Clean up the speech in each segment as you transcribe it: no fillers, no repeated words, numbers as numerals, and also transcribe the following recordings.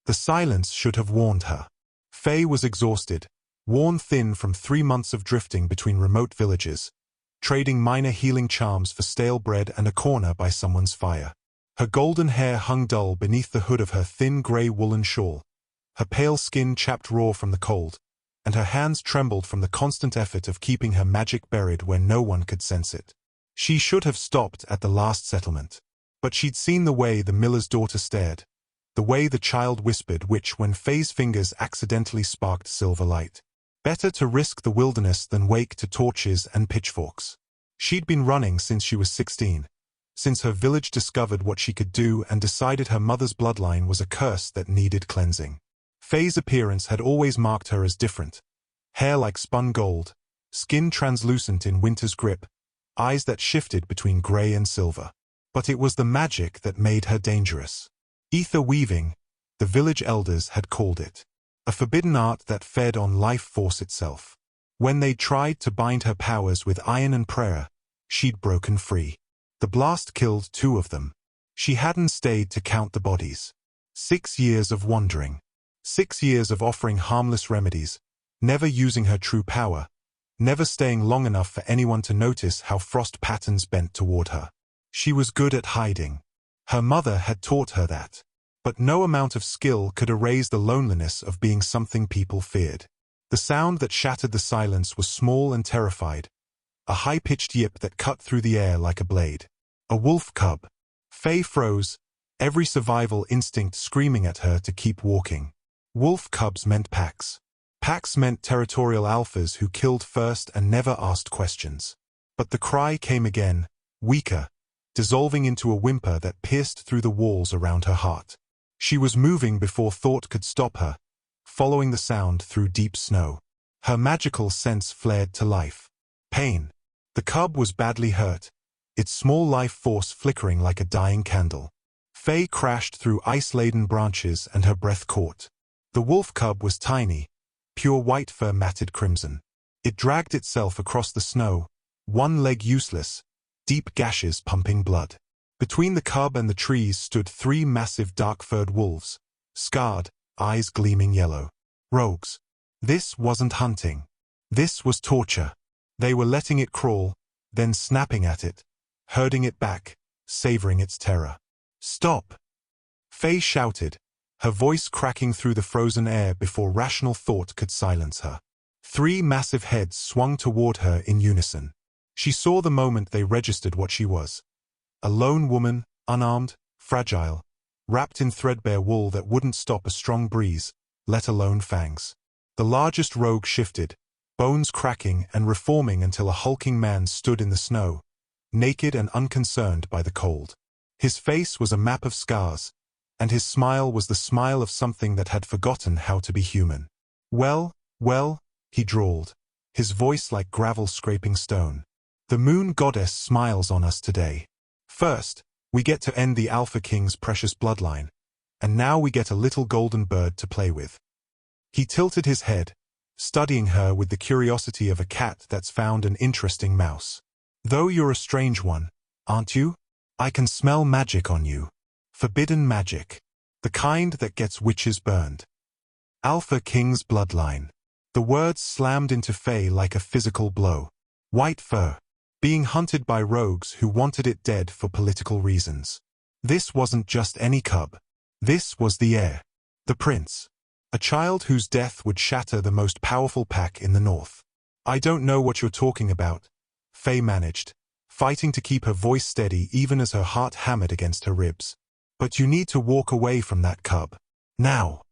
The silence should have warned her. Faye was exhausted, worn thin from 3 months of drifting between remote villages, trading minor healing charms for stale bread and a corner by someone's fire. Her golden hair hung dull beneath the hood of her thin grey woolen shawl, her pale skin chapped raw from the cold, and her hands trembled from the constant effort of keeping her magic buried where no one could sense it. She should have stopped at the last settlement. But she'd seen the way the miller's daughter stared, the way the child whispered, which, when Faye's fingers accidentally sparked silver light. Better to risk the wilderness than wake to torches and pitchforks. She'd been running since she was 16, since her village discovered what she could do and decided her mother's bloodline was a curse that needed cleansing. Faye's appearance had always marked her as different. Hair like spun gold, skin translucent in winter's grip, eyes that shifted between grey and silver. But it was the magic that made her dangerous. Ether weaving, the village elders had called it. A forbidden art that fed on life force itself. When they tried to bind her powers with iron and prayer, she'd broken free. The blast killed 2 of them. She hadn't stayed to count the bodies. 6 years of wandering. 6 years of offering harmless remedies, never using her true power, never staying long enough for anyone to notice how frost patterns bent toward her. She was good at hiding. Her mother had taught her that. But no amount of skill could erase the loneliness of being something people feared. The sound that shattered the silence was small and terrified, a high-pitched yip that cut through the air like a blade. A wolf cub. Faye froze, every survival instinct screaming at her to keep walking. Wolf cubs meant packs. Packs meant territorial alphas who killed first and never asked questions. But the cry came again, weaker, dissolving into a whimper that pierced through the walls around her heart. She was moving before thought could stop her, following the sound through deep snow. Her magical sense flared to life. Pain. The cub was badly hurt, its small life force flickering like a dying candle. Faye crashed through ice-laden branches and her breath caught. The wolf cub was tiny, pure white fur matted crimson. It dragged itself across the snow, one leg useless, deep gashes pumping blood. Between the cub and the trees stood 3 massive dark-furred wolves, scarred, eyes gleaming yellow. Rogues. This wasn't hunting. This was torture. They were letting it crawl, then snapping at it, herding it back, savoring its terror. Stop! Faye shouted, her voice cracking through the frozen air before rational thought could silence her. 3 massive heads swung toward her in unison. She saw the moment they registered what she was. A lone woman, unarmed, fragile, wrapped in threadbare wool that wouldn't stop a strong breeze, let alone fangs. The largest rogue shifted, bones cracking and reforming until a hulking man stood in the snow, naked and unconcerned by the cold. His face was a map of scars, and his smile was the smile of something that had forgotten how to be human. Well, he drawled, his voice like gravel scraping stone. The moon goddess smiles on us today. First, we get to end the Alpha King's precious bloodline, and now we get a little golden bird to play with. He tilted his head, studying her with the curiosity of a cat that's found an interesting mouse. Though you're a strange one, aren't you? I can smell magic on you. Forbidden magic. The kind that gets witches burned. Alpha King's bloodline. The words slammed into Faye like a physical blow. White fur. Being hunted by rogues who wanted it dead for political reasons. This wasn't just any cub. This was the heir. The prince. A child whose death would shatter the most powerful pack in the north. I don't know what you're talking about, Faye managed, fighting to keep her voice steady even as her heart hammered against her ribs. But you need to walk away from that cub. Now.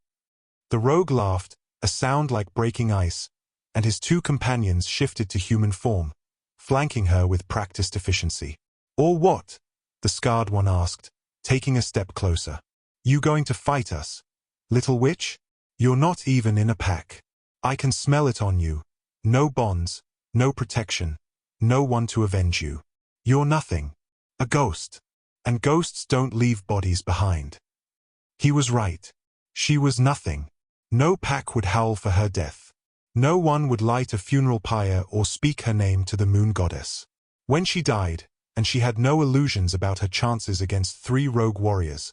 The rogue laughed, a sound like breaking ice, and his 2 companions shifted to human form, flanking her with practiced efficiency. Or what? The scarred one asked, taking a step closer. You going to fight us, little witch? You're not even in a pack. I can smell it on you. No bonds, no protection, no one to avenge you. You're nothing. A ghost. And ghosts don't leave bodies behind. He was right. She was nothing. No pack would howl for her death. No one would light a funeral pyre or speak her name to the moon goddess. When she died, and she had no illusions about her chances against 3 rogue warriors,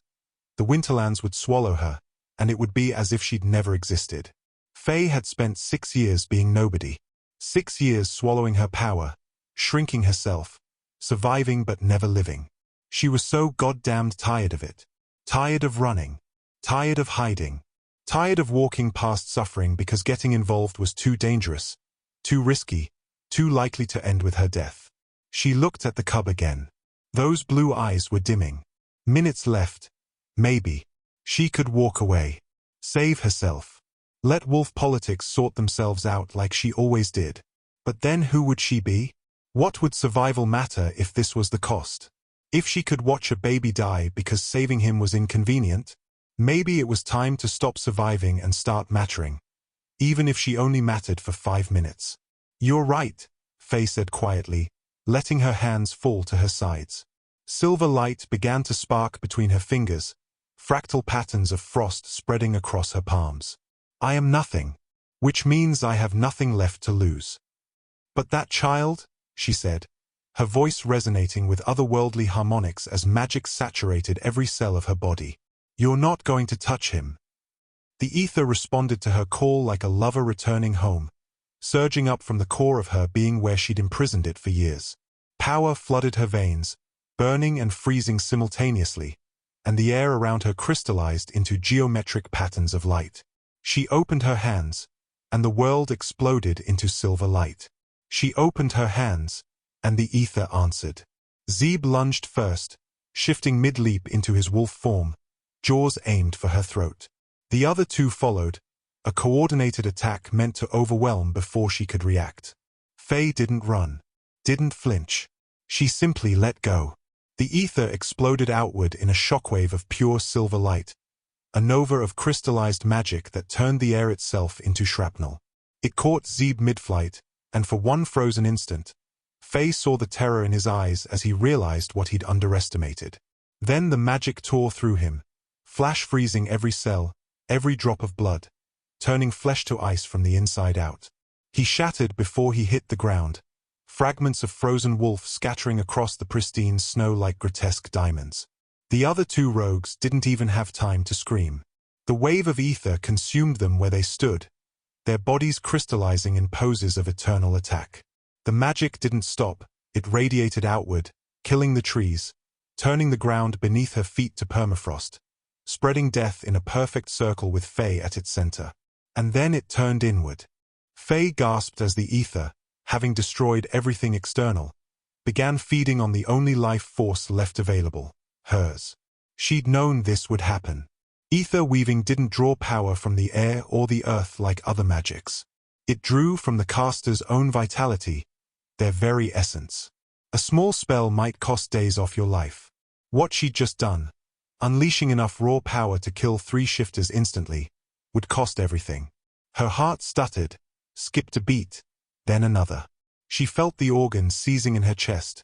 the Winterlands would swallow her, and it would be as if she'd never existed. Faye had spent 6 years being nobody. 6 years swallowing her power, shrinking herself, surviving but never living. She was so goddamned tired of it. Tired of running. Tired of hiding. Tired of walking past suffering because getting involved was too dangerous, too risky, too likely to end with her death. She looked at the cub again. Those blue eyes were dimming. Minutes left. Maybe. She could walk away. Save herself. Let wolf politics sort themselves out like she always did. But then who would she be? What would survival matter if this was the cost? If she could watch a baby die because saving him was inconvenient, maybe it was time to stop surviving and start mattering. Even if she only mattered for 5 minutes. You're right, Faye said quietly, letting her hands fall to her sides. Silver light began to spark between her fingers, fractal patterns of frost spreading across her palms. I am nothing, which means I have nothing left to lose. But that child, she said, her voice resonating with otherworldly harmonics as magic saturated every cell of her body. You're not going to touch him. The ether responded to her call like a lover returning home, surging up from the core of her being where she'd imprisoned it for years. Power flooded her veins, burning and freezing simultaneously, and the air around her crystallized into geometric patterns of light. She opened her hands, and the world exploded into silver light. She opened her hands, and the ether answered. Zeb lunged first, shifting mid-leap into his wolf form, jaws aimed for her throat. The other two followed, a coordinated attack meant to overwhelm before she could react. Faye didn't run, didn't flinch. She simply let go. The ether exploded outward in a shockwave of pure silver light, a nova of crystallized magic that turned the air itself into shrapnel. It caught Zeb mid-flight, and for one frozen instant, Faye saw the terror in his eyes as he realized what he'd underestimated. Then the magic tore through him, flash freezing every cell, every drop of blood, turning flesh to ice from the inside out. He shattered before he hit the ground, fragments of frozen wolf scattering across the pristine snow like grotesque diamonds. The other two rogues didn't even have time to scream. The wave of ether consumed them where they stood, their bodies crystallizing in poses of eternal attack. The magic didn't stop, it radiated outward, killing the trees, turning the ground beneath her feet to permafrost, spreading death in a perfect circle with Faye at its center. And then it turned inward. Faye gasped as the ether, having destroyed everything external, began feeding on the only life force left available, hers. She'd known this would happen. Ether weaving didn't draw power from the air or the earth like other magics. It drew from the caster's own vitality, their very essence. A small spell might cost days off your life. What she'd just done, unleashing enough raw power to kill 3 shifters instantly, would cost everything. Her heart stuttered, skipped a beat, then another. She felt the organs seizing in her chest,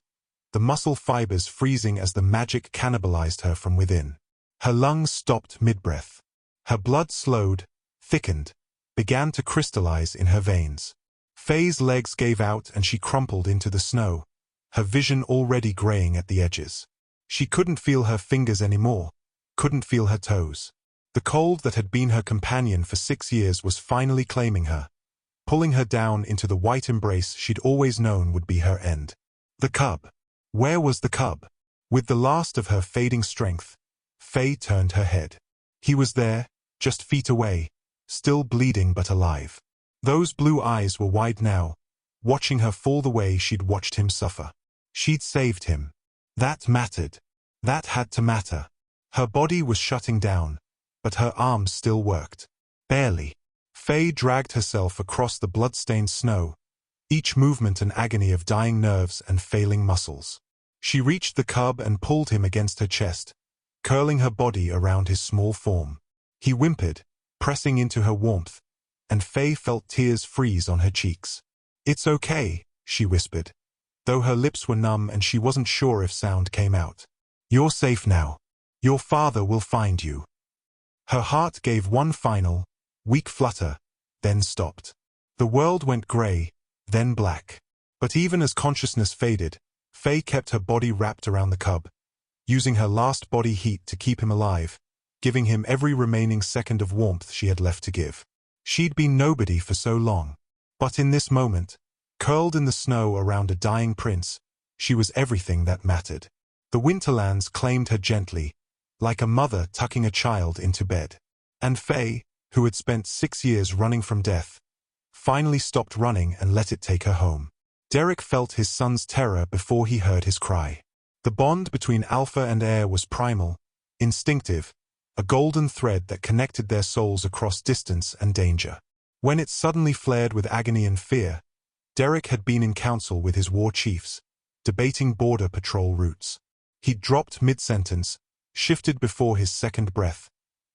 the muscle fibers freezing as the magic cannibalized her from within. Her lungs stopped mid-breath. Her blood slowed, thickened, began to crystallize in her veins. Faye's legs gave out and she crumpled into the snow, her vision already graying at the edges. She couldn't feel her fingers anymore, couldn't feel her toes. The cold that had been her companion for 6 years was finally claiming her, pulling her down into the white embrace she'd always known would be her end. The cub. Where was the cub? With the last of her fading strength, Faye turned her head. He was there, just feet away, still bleeding but alive. Those blue eyes were wide now, watching her fall the way she'd watched him suffer. She'd saved him. That mattered. That had to matter. Her body was shutting down, but her arms still worked. Barely. Faye dragged herself across the blood-stained snow, each movement an agony of dying nerves and failing muscles. She reached the cub and pulled him against her chest, curling her body around his small form. He whimpered, pressing into her warmth, and Faye felt tears freeze on her cheeks. "It's okay," she whispered, though her lips were numb and she wasn't sure if sound came out. "You're safe now. Your father will find you." Her heart gave one final, weak flutter, then stopped. The world went gray, then black. But even as consciousness faded, Faye kept her body wrapped around the cub, using her last body heat to keep him alive, giving him every remaining second of warmth she had left to give. She'd been nobody for so long. But in this moment, curled in the snow around a dying prince, she was everything that mattered. The Winterlands claimed her gently, like a mother tucking a child into bed. And Faye, who had spent 6 years running from death, finally stopped running and let it take her home. Derek felt his son's terror before he heard his cry. The bond between Alpha and Heir was primal, instinctive, a golden thread that connected their souls across distance and danger. When it suddenly flared with agony and fear, Derek had been in council with his war chiefs, debating border patrol routes. He dropped mid-sentence, shifted before his second breath,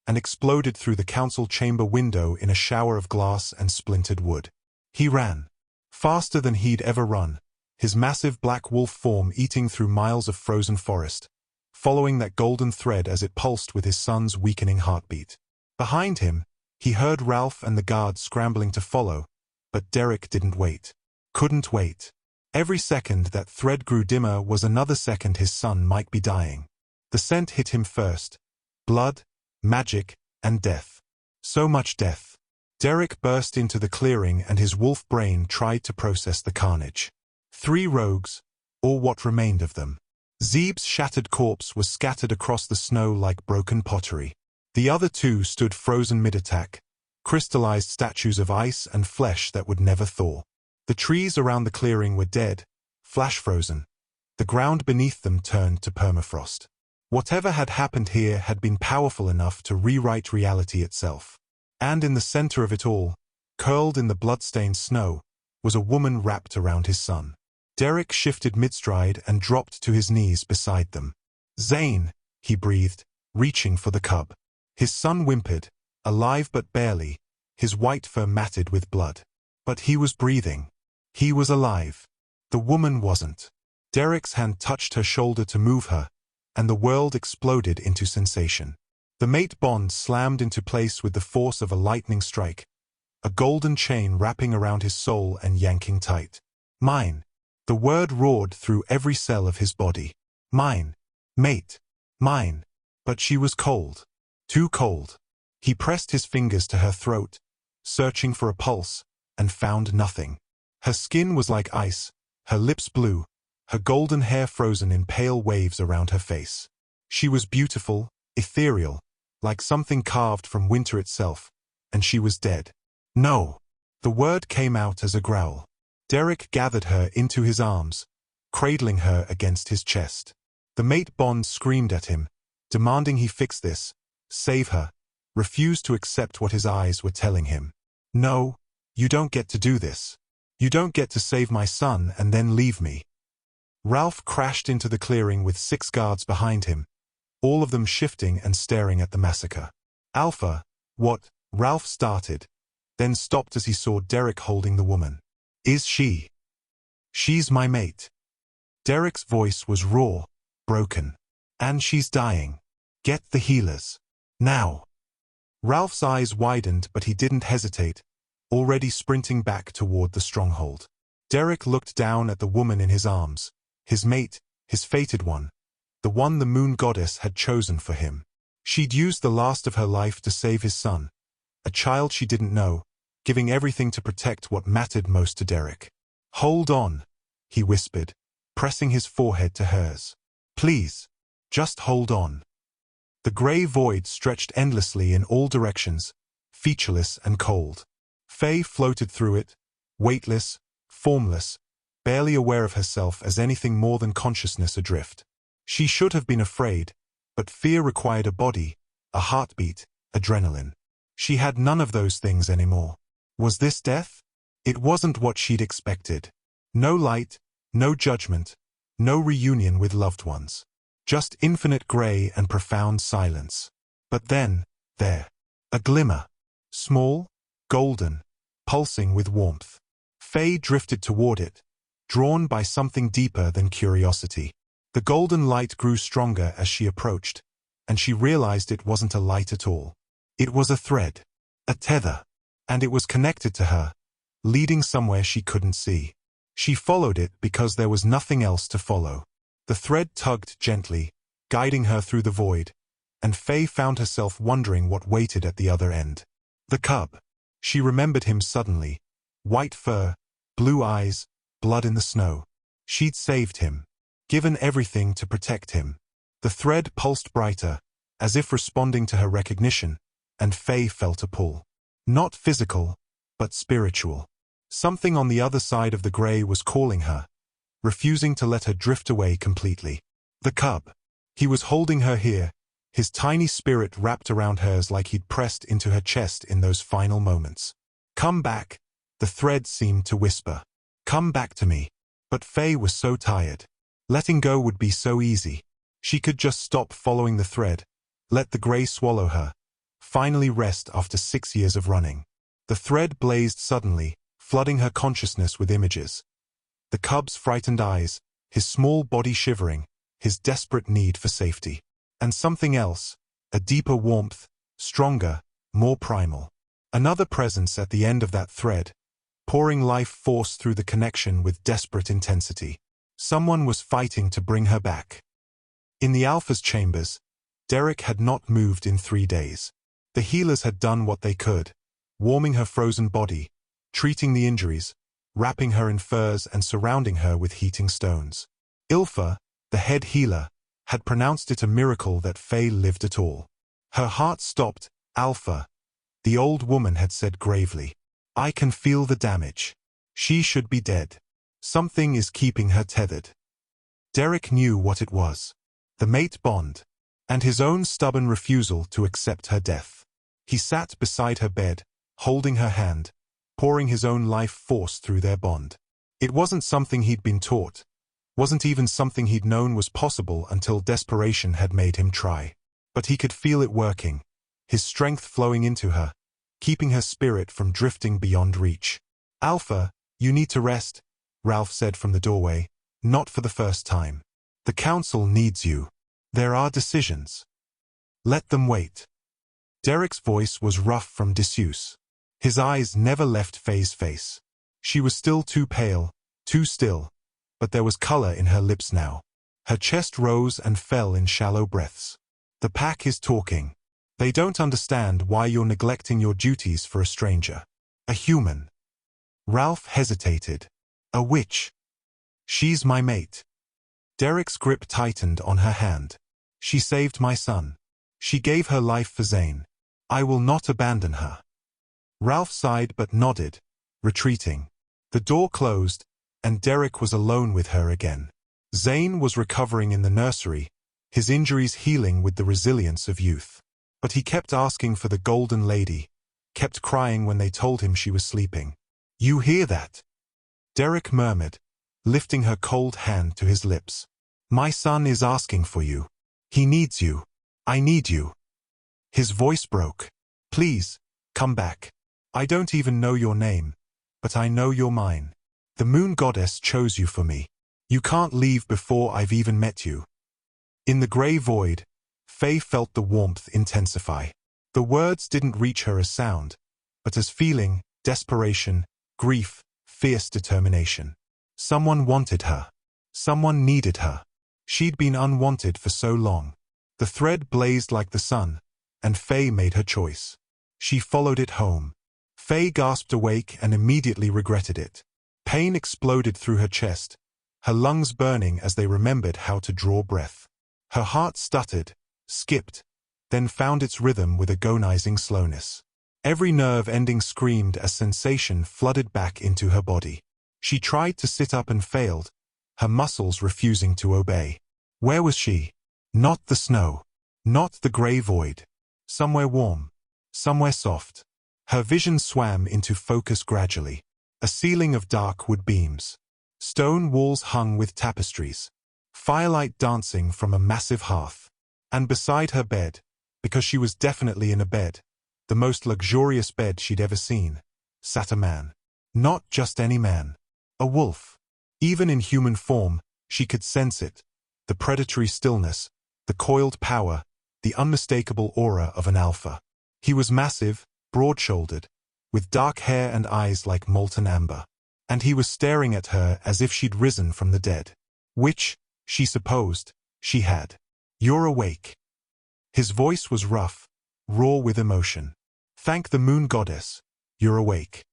and exploded through the council chamber window in a shower of glass and splintered wood. He ran. Faster than he'd ever run, his massive black wolf form eating through miles of frozen forest, following that golden thread as it pulsed with his son's weakening heartbeat. Behind him, he heard Ralph and the guards scrambling to follow, but Derek didn't wait. Couldn't wait. Every second that thread grew dimmer was another second his son might be dying. The scent hit him first. Blood, magic, and death. So much death. Derek burst into the clearing and his wolf brain tried to process the carnage. 3 rogues, or what remained of them. Zeeb's shattered corpse was scattered across the snow like broken pottery. The other 2 stood frozen mid-attack, crystallized statues of ice and flesh that would never thaw. The trees around the clearing were dead, flash-frozen. The ground beneath them turned to permafrost. Whatever had happened here had been powerful enough to rewrite reality itself. And in the center of it all, curled in the blood-stained snow, was a woman wrapped around his son. Derek shifted mid-stride and dropped to his knees beside them. "Zane," he breathed, reaching for the cub. His son whimpered, alive but barely, his white fur matted with blood. But he was breathing. He was alive. The woman wasn't. Derek's hand touched her shoulder to move her, and the world exploded into sensation. The mate bond slammed into place with the force of a lightning strike, a golden chain wrapping around his soul and yanking tight. "Mine." The word roared through every cell of his body. "Mine. Mate. Mine." But she was cold. Too cold. He pressed his fingers to her throat, searching for a pulse, and found nothing. Her skin was like ice, her lips blue, her golden hair frozen in pale waves around her face. She was beautiful, ethereal, like something carved from winter itself, and she was dead. "No." The word came out as a growl. Derek gathered her into his arms, cradling her against his chest. The mate bond screamed at him, demanding he fix this, save her, refused to accept what his eyes were telling him. "No, you don't get to do this. You don't get to save my son and then leave me." Ralph crashed into the clearing with 6 guards behind him, all of them shifting and staring at the massacre. "Alpha, what?" Ralph started, then stopped as he saw Derek holding the woman. "Is she?" "She's my mate." Derek's voice was raw, broken. "And she's dying. Get the healers. Now." Ralph's eyes widened, but he didn't hesitate, already sprinting back toward the stronghold. Derek looked down at the woman in his arms, his mate, his fated one, the one the moon goddess had chosen for him. She'd used the last of her life to save his son, a child she didn't know, giving everything to protect what mattered most to Derek. "Hold on," he whispered, pressing his forehead to hers. "Please, just hold on." The gray void stretched endlessly in all directions, featureless and cold. Faye floated through it, weightless, formless, barely aware of herself as anything more than consciousness adrift. She should have been afraid, but fear required a body, a heartbeat, adrenaline. She had none of those things anymore. Was this death? It wasn't what she'd expected. No light, no judgment, no reunion with loved ones. Just infinite gray and profound silence. But then, there. A glimmer. Small, golden, pulsing with warmth. Faye drifted toward it, drawn by something deeper than curiosity. The golden light grew stronger as she approached, and she realized it wasn't a light at all. It was a thread, a tether, and it was connected to her, leading somewhere she couldn't see. She followed it because there was nothing else to follow. The thread tugged gently, guiding her through the void, and Faye found herself wondering what waited at the other end. The cub. She remembered him suddenly. White fur, blue eyes, blood in the snow. She'd saved him. Given everything to protect him. The thread pulsed brighter, as if responding to her recognition, and Faye felt a pull. Not physical, but spiritual. Something on the other side of the gray was calling her, refusing to let her drift away completely. The cub. He was holding her here, his tiny spirit wrapped around hers like he'd pressed into her chest in those final moments. Come back, the thread seemed to whisper. Come back to me. But Faye was so tired. Letting go would be so easy. She could just stop following the thread, let the gray swallow her, finally rest after 6 years of running. The thread blazed suddenly, flooding her consciousness with images. The cub's frightened eyes, his small body shivering, his desperate need for safety. And something else, a deeper warmth, stronger, more primal. Another presence at the end of that thread, pouring life force through the connection with desperate intensity. Someone was fighting to bring her back. In the Alpha's chambers, Derek had not moved in 3 days. The healers had done what they could, warming her frozen body, treating the injuries, wrapping her in furs and surrounding her with heating stones. Ilfa, the head healer, had pronounced it a miracle that Faye lived at all. Her heart stopped. Alpha, the old woman had said gravely. I can feel the damage. She should be dead. Something is keeping her tethered. Derek knew what it was. The mate bond, and his own stubborn refusal to accept her death. He sat beside her bed, holding her hand, pouring his own life force through their bond. It wasn't something he'd been taught, wasn't even something he'd known was possible until desperation had made him try. But he could feel it working, his strength flowing into her, keeping her spirit from drifting beyond reach. Alpha, you need to rest, Ralph said from the doorway, not for the first time. The council needs you. There are decisions. Let them wait. Derek's voice was rough from disuse. His eyes never left Faye's face. She was still too pale, too still, but there was color in her lips now. Her chest rose and fell in shallow breaths. The pack is talking. They don't understand why you're neglecting your duties for a stranger. A human. Ralph hesitated. A witch. She's my mate. Derek's grip tightened on her hand. She saved my son. She gave her life for Zane. I will not abandon her. Ralph sighed but nodded, retreating. The door closed, and Derek was alone with her again. Zane was recovering in the nursery, his injuries healing with the resilience of youth. But he kept asking for the golden lady, kept crying when they told him she was sleeping. You hear that? Derek murmured, lifting her cold hand to his lips. My son is asking for you. He needs you. I need you. His voice broke. Please, come back. I don't even know your name, but I know you're mine. The moon goddess chose you for me. You can't leave before I've even met you. In the gray void, Faye felt the warmth intensify. The words didn't reach her as sound, but as feeling, desperation, grief, fierce determination. Someone wanted her. Someone needed her. She'd been unwanted for so long. The thread blazed like the sun, and Faye made her choice. She followed it home. Faye gasped awake and immediately regretted it. Pain exploded through her chest, her lungs burning as they remembered how to draw breath. Her heart stuttered, skipped, then found its rhythm with agonizing slowness. Every nerve ending screamed as sensation flooded back into her body. She tried to sit up and failed, her muscles refusing to obey. Where was she? Not the snow. Not the gray void. Somewhere warm. Somewhere soft. Her vision swam into focus gradually. A ceiling of dark wood beams. Stone walls hung with tapestries. Firelight dancing from a massive hearth. And beside her bed, because she was definitely in a bed, the most luxurious bed she'd ever seen, sat a man. Not just any man. A wolf. Even in human form, she could sense it. The predatory stillness, the coiled power, the unmistakable aura of an alpha. He was massive, broad-shouldered, with dark hair and eyes like molten amber. And he was staring at her as if she'd risen from the dead. Which, she supposed, she had. You're awake. His voice was rough, raw with emotion. "Thank the moon goddess, you're awake."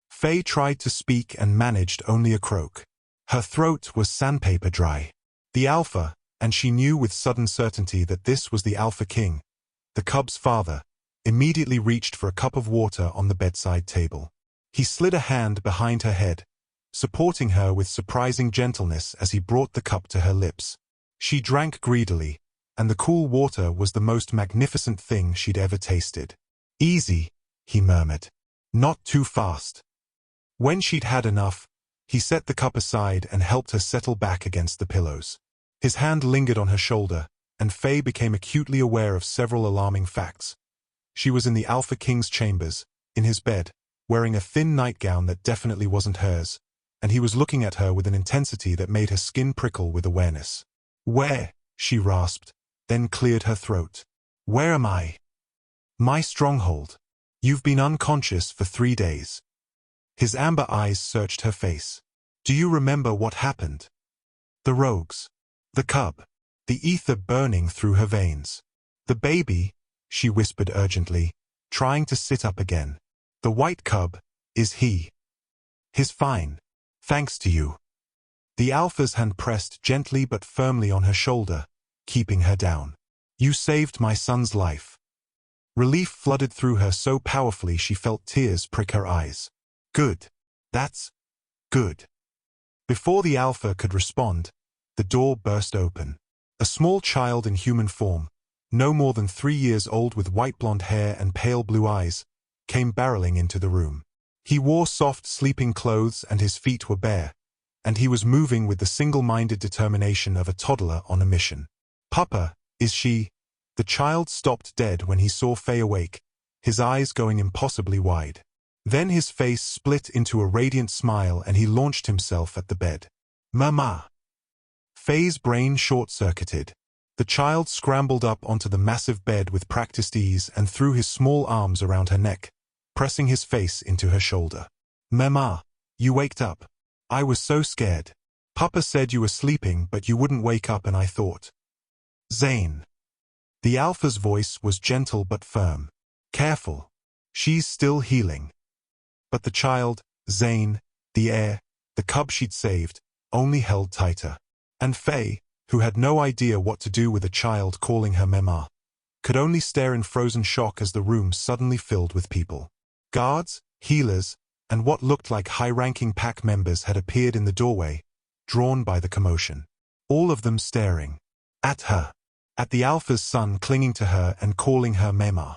Faye tried to speak and managed only a croak. Her throat was sandpaper dry. The Alpha, and she knew with sudden certainty that this was the Alpha King, the cub's father, immediately reached for a cup of water on the bedside table. He slid a hand behind her head, supporting her with surprising gentleness as he brought the cup to her lips. She drank greedily, and the cool water was the most magnificent thing she'd ever tasted. "Easy," he murmured. "Not too fast." When she'd had enough, he set the cup aside and helped her settle back against the pillows. His hand lingered on her shoulder, and Faye became acutely aware of several alarming facts. She was in the Alpha King's chambers, in his bed, wearing a thin nightgown that definitely wasn't hers, and he was looking at her with an intensity that made her skin prickle with awareness. "Where?" she rasped, then cleared her throat. "Where am I?" "My stronghold. You've been unconscious for 3 days." His amber eyes searched her face. "Do you remember what happened? The rogues. The cub. The ether burning through her veins. The baby," she whispered urgently, trying to sit up again. "The white cub, is he? He's fine. Thanks to you." The Alpha's hand pressed gently but firmly on her shoulder, keeping her down. "You saved my son's life." Relief flooded through her so powerfully she felt tears prick her eyes. "Good. That's good." Before the Alpha could respond, the door burst open. A small child in human form, no more than 3 years old with white blonde hair and pale blue eyes, came barreling into the room. He wore soft sleeping clothes and his feet were bare, and he was moving with the single-minded determination of a toddler on a mission. "Papa, is she?" The child stopped dead when he saw Faye awake, his eyes going impossibly wide. Then his face split into a radiant smile and he launched himself at the bed. "Mama!" Faye's brain short-circuited. The child scrambled up onto the massive bed with practiced ease and threw his small arms around her neck, pressing his face into her shoulder. "Mama, you waked up. I was so scared. Papa said you were sleeping but you wouldn't wake up and I thought." "Zane." The Alpha's voice was gentle but firm. "Careful. She's still healing." But the child, Zane, the heir, the cub she'd saved, only held tighter. And Faye, who had no idea what to do with a child calling her Mama, could only stare in frozen shock as the room suddenly filled with people. Guards, healers, and what looked like high-ranking pack members had appeared in the doorway, drawn by the commotion. All of them staring. At her. At the Alpha's son clinging to her and calling her Mema.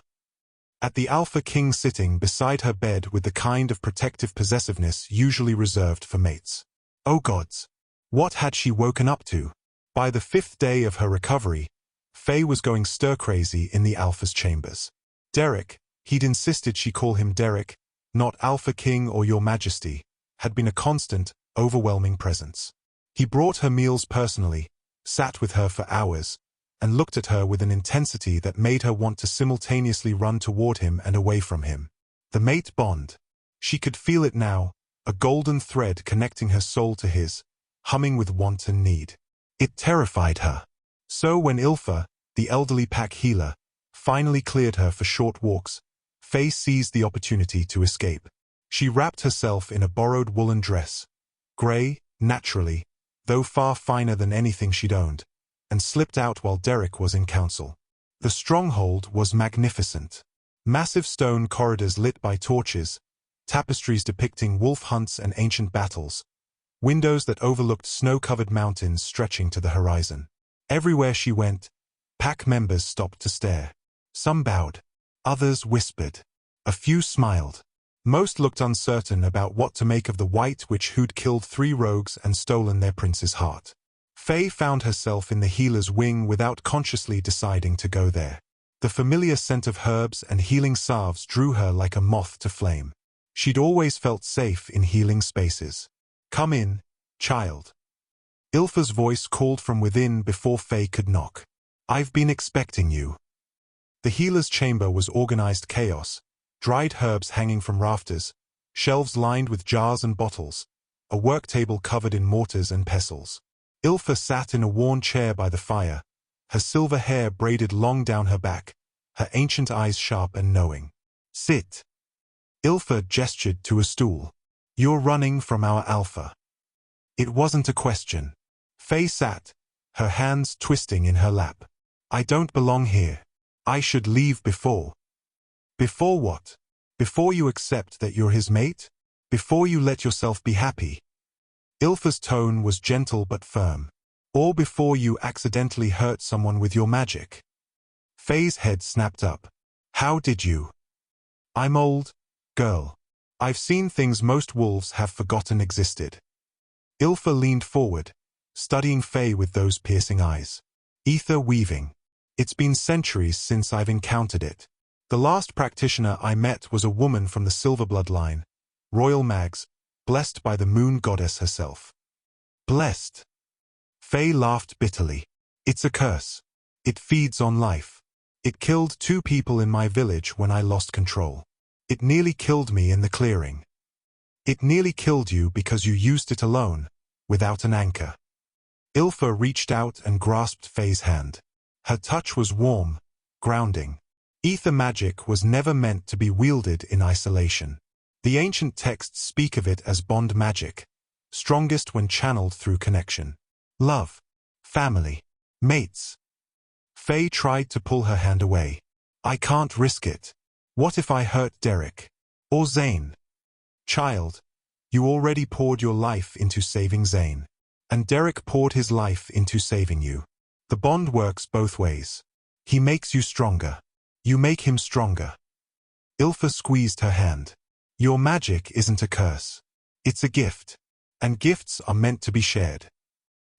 At the Alpha King sitting beside her bed with the kind of protective possessiveness usually reserved for mates. Oh gods! What had she woken up to? By the 5th day of her recovery, Faye was going stir-crazy in the Alpha's chambers. Derek, he'd insisted she call him Derek, not Alpha King or Your Majesty, had been a constant, overwhelming presence. He brought her meals personally, sat with her for hours, and looked at her with an intensity that made her want to simultaneously run toward him and away from him. The mate bond. She could feel it now, a golden thread connecting her soul to his, humming with want and need. It terrified her. So when Ilfa, the elderly pack healer, finally cleared her for short walks, Faye seized the opportunity to escape. She wrapped herself in a borrowed woolen dress, grey, naturally, though far finer than anything she'd owned, and slipped out while Derek was in council. The stronghold was magnificent. Massive stone corridors lit by torches, tapestries depicting wolf hunts and ancient battles, windows that overlooked snow-covered mountains stretching to the horizon. Everywhere she went, pack members stopped to stare. Some bowed. Others whispered. A few smiled. Most looked uncertain about what to make of the White Witch who'd killed 3 rogues and stolen their prince's heart. Faye found herself in the healer's wing without consciously deciding to go there. The familiar scent of herbs and healing salves drew her like a moth to flame. She'd always felt safe in healing spaces. "Come in, child." Ilfa's voice called from within before Faye could knock. "I've been expecting you." The healer's chamber was organized chaos, dried herbs hanging from rafters, shelves lined with jars and bottles, a work table covered in mortars and pestles. Ilfa sat in a worn chair by the fire, her silver hair braided long down her back, her ancient eyes sharp and knowing. "Sit." Ilfa gestured to a stool. "You're running from our alpha." It wasn't a question. Faye sat, her hands twisting in her lap. "I don't belong here. I should leave before." "Before what? Before you accept that you're his mate? Before you let yourself be happy?" Ilfa's tone was gentle but firm. "Or before you accidentally hurt someone with your magic?" Faye's head snapped up. "How did you?" "I'm old, girl. I've seen things most wolves have forgotten existed." Ilfa leaned forward, studying Faye with those piercing eyes. "Ether weaving. It's been centuries since I've encountered it. The last practitioner I met was a woman from the Silver bloodline, Royal Mags, blessed by the moon goddess herself." "Blessed?" Faye laughed bitterly. "It's a curse. It feeds on life. It killed 2 people in my village when I lost control. It nearly killed me in the clearing. It nearly killed you because you used it alone, without an anchor." Ilfa reached out and grasped Faye's hand. Her touch was warm, grounding. Ether magic was never meant to be wielded in isolation. The ancient texts speak of it as bond magic, strongest when channeled through connection. Love, family, mates. Faye tried to pull her hand away. "I can't risk it. What if I hurt Derek? Or Zane?" "Child, you already poured your life into saving Zane. And Derek poured his life into saving you. The bond works both ways. He makes you stronger. You make him stronger." Ilfa squeezed her hand. "Your magic isn't a curse. It's a gift. And gifts are meant to be shared."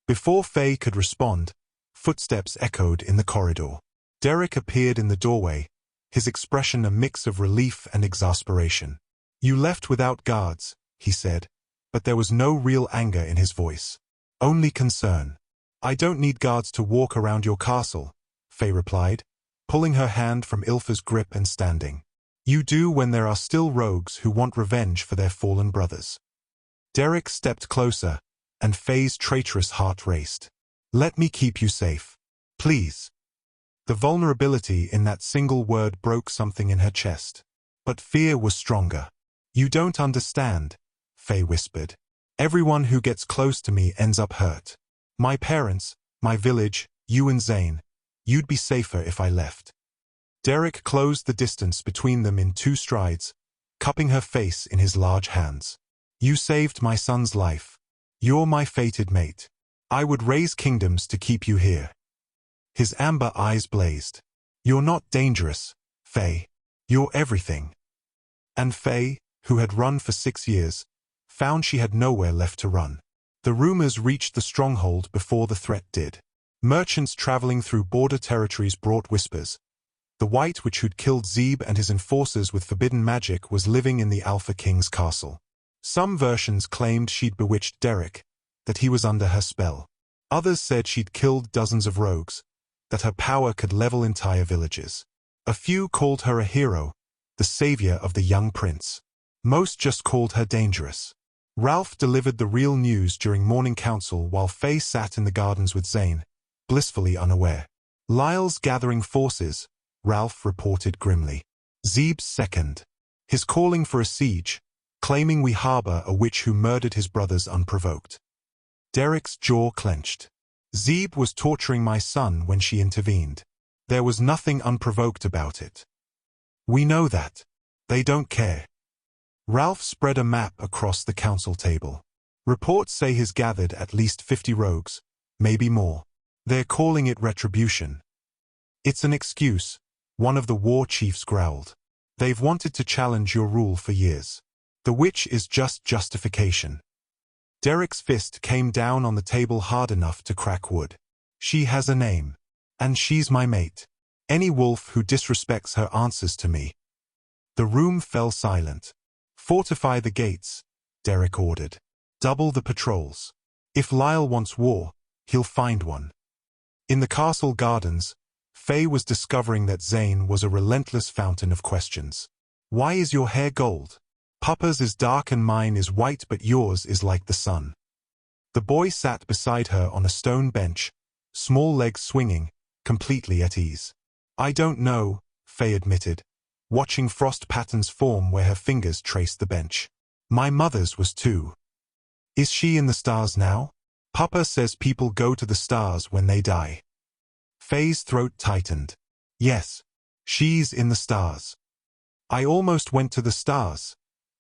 Before Faye could respond, footsteps echoed in the corridor. Derek appeared in the doorway, his expression a mix of relief and exasperation. "You left without guards," he said, but there was no real anger in his voice. Only concern. "I don't need guards to walk around your castle," Faye replied, pulling her hand from Ilfa's grip and standing. "You do when there are still rogues who want revenge for their fallen brothers." Derek stepped closer, and Faye's traitorous heart raced. "Let me keep you safe. Please." The vulnerability in that single word broke something in her chest. But fear was stronger. "You don't understand," Faye whispered. "Everyone who gets close to me ends up hurt. My parents, my village, you and Zane. You'd be safer if I left." Derek closed the distance between them in 2 strides, cupping her face in his large hands. "You saved my son's life. You're my fated mate. I would raise kingdoms to keep you here." His amber eyes blazed. "You're not dangerous, Faye. You're everything." And Faye, who had run for 6 years, found she had nowhere left to run. The rumors reached the stronghold before the threat did. Merchants traveling through border territories brought whispers. The White Witch who'd killed Zeeb and his enforcers with forbidden magic was living in the Alpha King's castle. Some versions claimed she'd bewitched Derek, that he was under her spell. Others said she'd killed dozens of rogues, that her power could level entire villages. A few called her a hero, the savior of the young prince. Most just called her dangerous. Ralph delivered the real news during morning council while Faye sat in the gardens with Zane, blissfully unaware. "Lyle's gathering forces," Ralph reported grimly. "Zeeb's second. His calling for a siege, claiming we harbor a witch who murdered his brothers unprovoked." Derek's jaw clenched. "Zeeb was torturing my son when she intervened. There was nothing unprovoked about it." "We know that. They don't care." Ralph spread a map across the council table. "Reports say he's gathered at least 50 rogues, maybe more. They're calling it retribution." "It's an excuse," one of the war chiefs growled. "They've wanted to challenge your rule for years. The witch is just justification." Derek's fist came down on the table hard enough to crack wood. "She has a name. And she's my mate. Any wolf who disrespects her answers to me." The room fell silent. "Fortify the gates," Derek ordered. "Double the patrols. If Lyle wants war, he'll find one." In the castle gardens, Faye was discovering that Zane was a relentless fountain of questions. "Why is your hair gold? Papa's is dark and mine is white, but yours is like the sun." The boy sat beside her on a stone bench, small legs swinging, completely at ease. I don't know, Faye admitted, watching frost patterns form where her fingers traced the bench. My mother's was too. Is she in the stars now? Papa says people go to the stars when they die. Faye's throat tightened. Yes, she's in the stars. I almost went to the stars,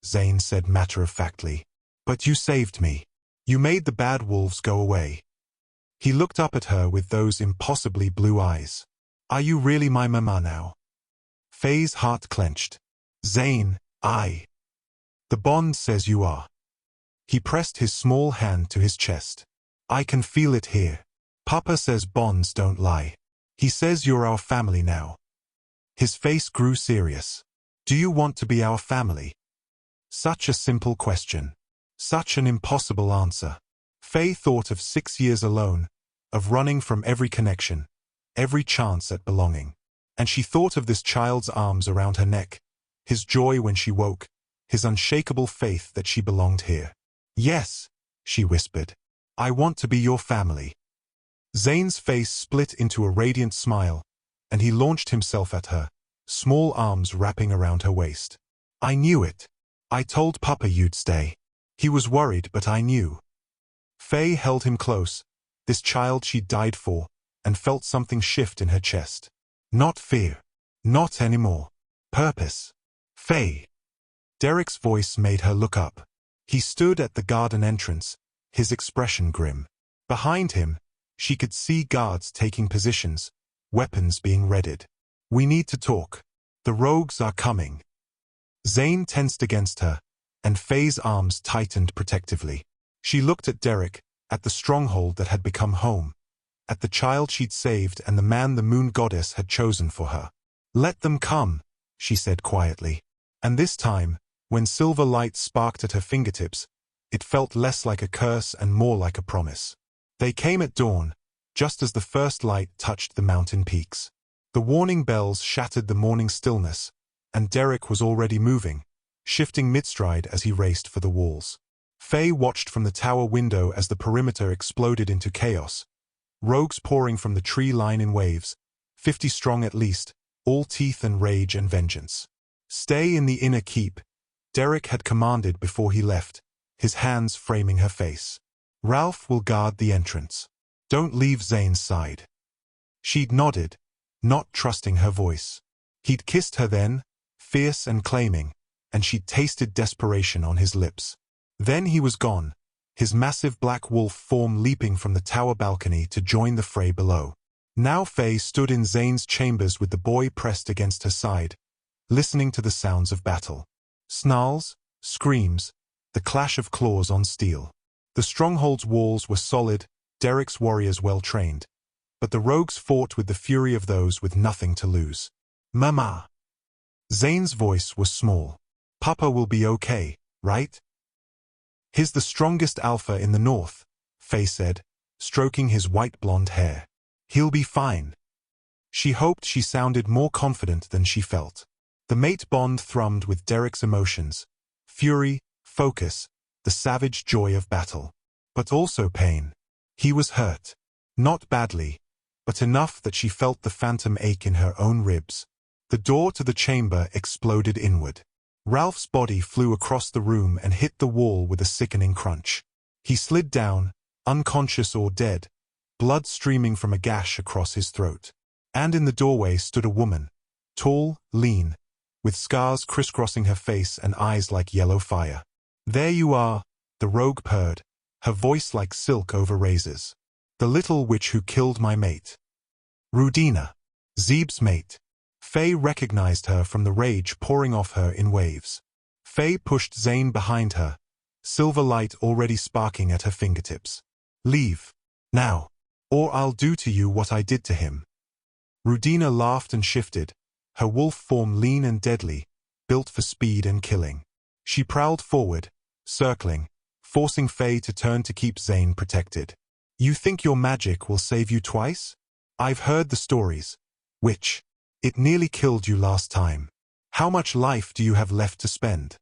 Zane said matter-of-factly. But you saved me. You made the bad wolves go away. He looked up at her with those impossibly blue eyes. Are you really my mama now? Faye's heart clenched. Zane, The bond says you are. He pressed his small hand to his chest. I can feel it here. Papa says bonds don't lie. He says you're our family now. His face grew serious. Do you want to be our family? Such a simple question. Such an impossible answer. Faye thought of 6 years alone, of running from every connection, every chance at belonging. And she thought of this child's arms around her neck, his joy when she woke, his unshakable faith that she belonged here. Yes, she whispered. I want to be your family. Zane's face split into a radiant smile, and he launched himself at her, small arms wrapping around her waist. I knew it. I told Papa you'd stay. He was worried, but I knew. Faye held him close, this child she'd died for, and felt something shift in her chest. Not fear. Not anymore. Purpose. Faye. Derek's voice made her look up. He stood at the garden entrance, his expression grim. Behind him, she could see guards taking positions, weapons being readied. We need to talk. The rogues are coming. Zane tensed against her, and Faye's arms tightened protectively. She looked at Derek, at the stronghold that had become home, at the child she'd saved and the man the moon goddess had chosen for her. Let them come, she said quietly. And this time, when silver light sparked at her fingertips, it felt less like a curse and more like a promise. They came at dawn, just as the first light touched the mountain peaks. The warning bells shattered the morning stillness, and Derek was already moving, shifting mid-stride as he raced for the walls. Faye watched from the tower window as the perimeter exploded into chaos, rogues pouring from the tree line in waves, 50 strong at least, all teeth and rage and vengeance. Stay in the inner keep, Derek had commanded before he left, his hands framing her face. Ralph will guard the entrance. Don't leave Zane's side. She'd nodded, not trusting her voice. He'd kissed her then, fierce and claiming, and she'd tasted desperation on his lips. Then he was gone, his massive black wolf form leaping from the tower balcony to join the fray below. Now Faye stood in Zane's chambers with the boy pressed against her side, listening to the sounds of battle. Snarls, screams, the clash of claws on steel. The stronghold's walls were solid, Derek's warriors well-trained, but the rogues fought with the fury of those with nothing to lose. Mama. Zane's voice was small. Papa will be okay, right? He's the strongest alpha in the north, Faye said, stroking his white-blonde hair. He'll be fine. She hoped she sounded more confident than she felt. The mate bond thrummed with Derek's emotions, fury, focus, the savage joy of battle. But also pain. He was hurt. Not badly, but enough that she felt the phantom ache in her own ribs. The door to the chamber exploded inward. Ralph's body flew across the room and hit the wall with a sickening crunch. He slid down, unconscious or dead, blood streaming from a gash across his throat. And in the doorway stood a woman, tall, lean, with scars crisscrossing her face and eyes like yellow fire. There you are, the rogue purred, her voice like silk over razors. The little witch who killed my mate. Rudina. Zeeb's mate. Faye recognized her from the rage pouring off her in waves. Faye pushed Zane behind her, silver light already sparking at her fingertips. Leave. Now. Or I'll do to you what I did to him. Rudina laughed and shifted, her wolf form lean and deadly, built for speed and killing. She prowled forward, circling, forcing Faye to turn to keep Zane protected. You think your magic will save you twice? I've heard the stories. Witch. It nearly killed you last time. How much life do you have left to spend?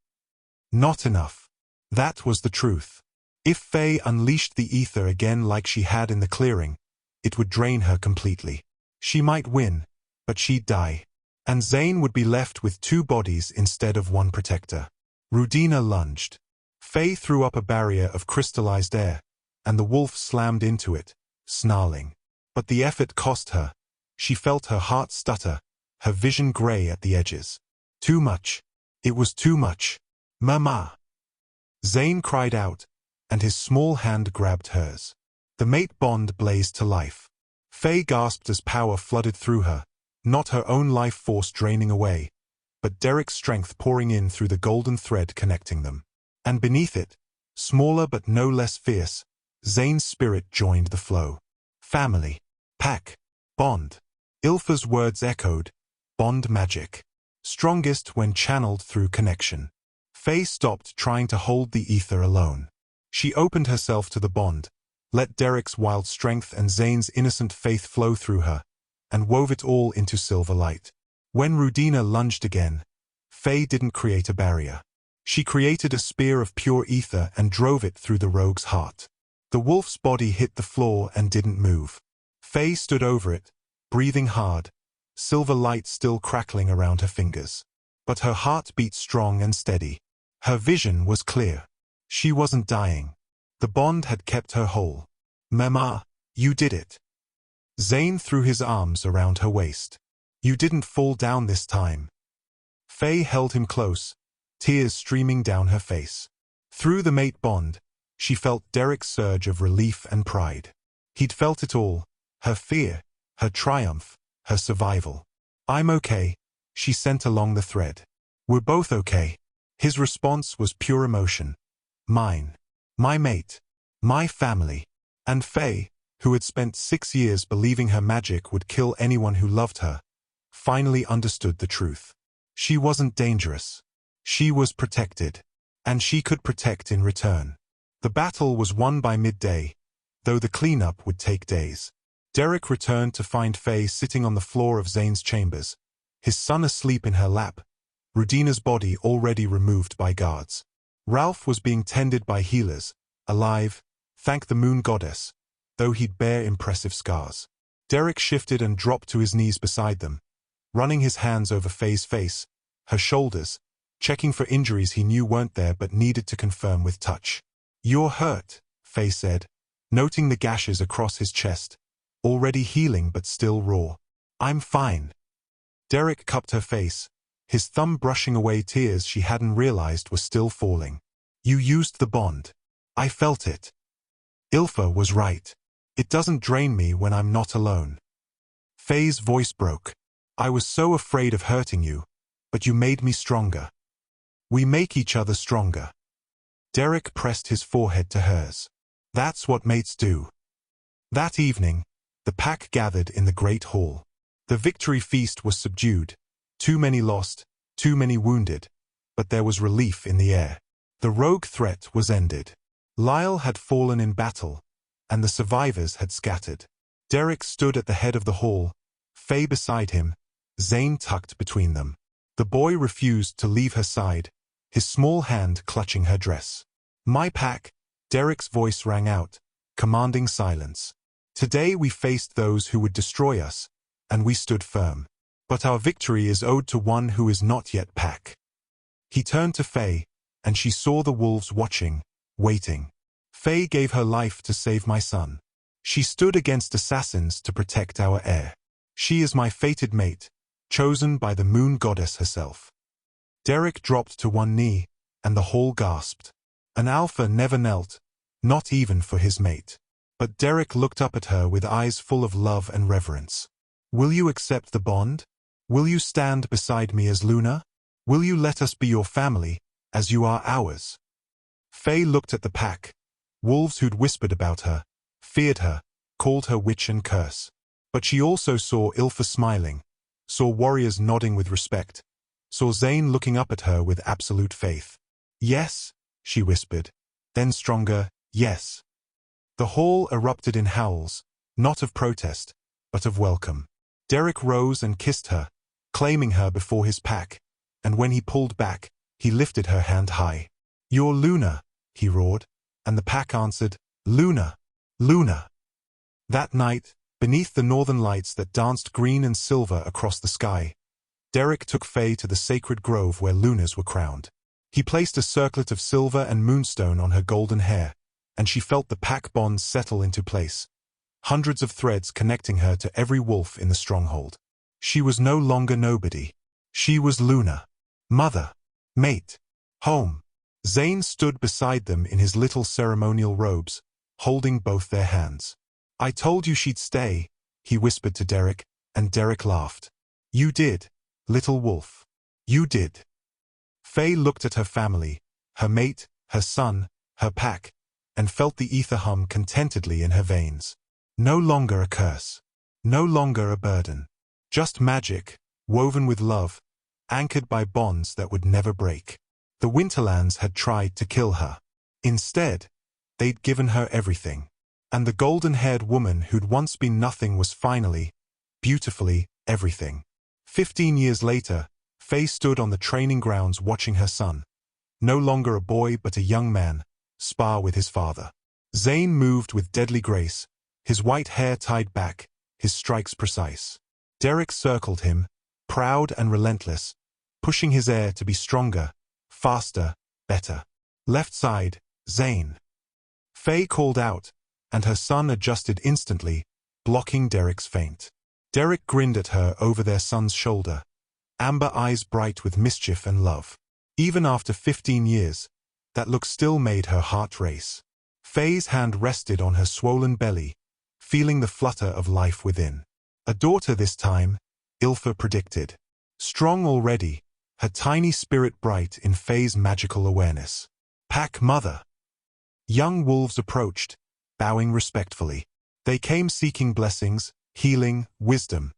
Not enough. That was the truth. If Faye unleashed the ether again like she had in the clearing, it would drain her completely. She might win, but she'd die. And Zane would be left with two bodies instead of one protector. Rudina lunged. Faye threw up a barrier of crystallized air, and the wolf slammed into it, snarling. But the effort cost her. She felt her heart stutter, her vision gray at the edges. Too much. It was too much. Mama! Zane cried out, and his small hand grabbed hers. The mate bond blazed to life. Faye gasped as power flooded through her, not her own life force draining away, but Derek's strength pouring in through the golden thread connecting them. And beneath it, smaller but no less fierce, Zane's spirit joined the flow. Family. Pack. Bond. Ilfa's words echoed. Bond magic. Strongest when channeled through connection. Faye stopped trying to hold the ether alone. She opened herself to the bond, let Derek's wild strength and Zane's innocent faith flow through her, and wove it all into silver light. When Rudina lunged again, Faye didn't create a barrier. She created a spear of pure ether and drove it through the rogue's heart. The wolf's body hit the floor and didn't move. Faye stood over it, breathing hard, silver light still crackling around her fingers. But her heart beat strong and steady. Her vision was clear. She wasn't dying. The bond had kept her whole. Mama, you did it. Zane threw his arms around her waist. You didn't fall down this time. Faye held him close, tears streaming down her face. Through the mate bond, she felt Derek's surge of relief and pride. He'd felt it all, her fear, her triumph, her survival. I'm okay, she sent along the thread. We're both okay. His response was pure emotion. Mine. My mate. My family. And Faye, who had spent 6 years believing her magic would kill anyone who loved her, finally understood the truth. She wasn't dangerous. She was protected. And she could protect in return. The battle was won by midday, though the cleanup would take days. Derek returned to find Faye sitting on the floor of Zane's chambers, his son asleep in her lap, Rudina's body already removed by guards. Ralph was being tended by healers, alive, thank the moon goddess, though he'd bear impressive scars. Derek shifted and dropped to his knees beside them, running his hands over Faye's face, her shoulders, checking for injuries he knew weren't there but needed to confirm with touch. You're hurt, Faye said, noting the gashes across his chest, already healing but still raw. I'm fine. Derek cupped her face, his thumb brushing away tears she hadn't realized were still falling. You used the bond. I felt it. Ilfa was right. It doesn't drain me when I'm not alone. Faye's voice broke. I was so afraid of hurting you, but you made me stronger. We make each other stronger. Derek pressed his forehead to hers. That's what mates do. That evening, the pack gathered in the great hall. The victory feast was subdued. Too many lost, too many wounded, but there was relief in the air. The rogue threat was ended. Lyle had fallen in battle, and the survivors had scattered. Derek stood at the head of the hall, Faye beside him, Zane tucked between them. The boy refused to leave her side, his small hand clutching her dress. My pack, Derek's voice rang out, commanding silence. Today we faced those who would destroy us, and we stood firm. But our victory is owed to one who is not yet pack. He turned to Faye, and she saw the wolves watching, waiting. Faye gave her life to save my son. She stood against assassins to protect our heir. She is my fated mate, chosen by the moon goddess herself. Derek dropped to one knee, and the hall gasped. An alpha never knelt, not even for his mate. But Derek looked up at her with eyes full of love and reverence. Will you accept the bond? Will you stand beside me as Luna? Will you let us be your family, as you are ours? Faye looked at the pack, wolves who'd whispered about her, feared her, called her witch and curse. But she also saw Ilfa smiling, saw warriors nodding with respect, saw Zane looking up at her with absolute faith. Yes, she whispered, then stronger, yes. The hall erupted in howls, not of protest, but of welcome. Derek rose and kissed her, claiming her before his pack, and when he pulled back, he lifted her hand high. You're Luna, he roared, and the pack answered, Luna, Luna. That night, Beneath the northern lights that danced green and silver across the sky, Derek took Faye to the sacred grove where lunas were crowned. He placed a circlet of silver and moonstone on her golden hair, and she felt the pack bonds settle into place, hundreds of threads connecting her to every wolf in the stronghold. She was no longer nobody. She was Luna. Mother. Mate. Home. Zane stood beside them in his little ceremonial robes, holding both their hands. "I told you she'd stay," he whispered to Derek, and Derek laughed. "You did, little wolf. You did." Faye looked at her family, her mate, her son, her pack, and felt the ether hum contentedly in her veins. No longer a curse. No longer a burden. Just magic, woven with love, anchored by bonds that would never break. The Winterlands had tried to kill her. Instead, they'd given her everything. And the golden-haired woman who'd once been nothing was finally, beautifully, everything. 15 years later, Faye stood on the training grounds watching her son, no longer a boy but a young man, spar with his father. Zane moved with deadly grace, his white hair tied back, his strikes precise. Derek circled him, proud and relentless, pushing his heir to be stronger, faster, better. Left side, Zane. Faye called out, and her son adjusted instantly, blocking Derek's feint. Derek grinned at her over their son's shoulder, amber eyes bright with mischief and love. Even after 15 years, that look still made her heart race. Faye's hand rested on her swollen belly, feeling the flutter of life within. A daughter this time, Ilfa predicted. Strong already, her tiny spirit bright in Faye's magical awareness. Pack mother. Young wolves approached, bowing respectfully. They came seeking blessings, healing, wisdom,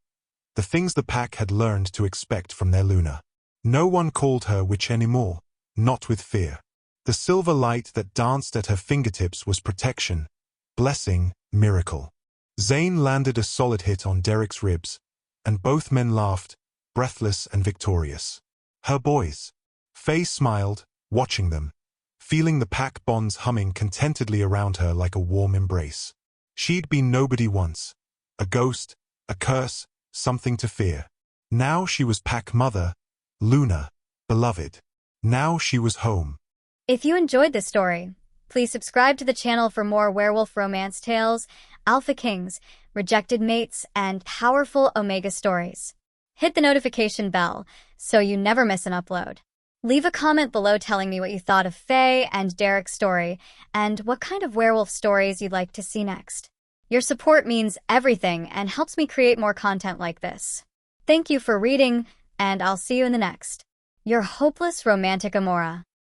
the things the pack had learned to expect from their Luna. No one called her witch anymore, not with fear. The silver light that danced at her fingertips was protection, blessing, miracle. Zane landed a solid hit on Derek's ribs, and both men laughed, breathless and victorious. Her boys. Faye smiled, watching them, feeling the pack bonds humming contentedly around her like a warm embrace. She'd been nobody once, a ghost, a curse, something to fear. Now she was pack mother, Luna, beloved. Now she was home. If you enjoyed this story, please subscribe to the channel for more werewolf romance tales, alpha kings, rejected mates, and powerful Omega stories. Hit the notification bell so you never miss an upload. Leave a comment below telling me what you thought of Faye and Derek's story, and what kind of werewolf stories you'd like to see next. Your support means everything and helps me create more content like this. Thank you for reading, and I'll see you in the next. Your hopeless romantic Amora.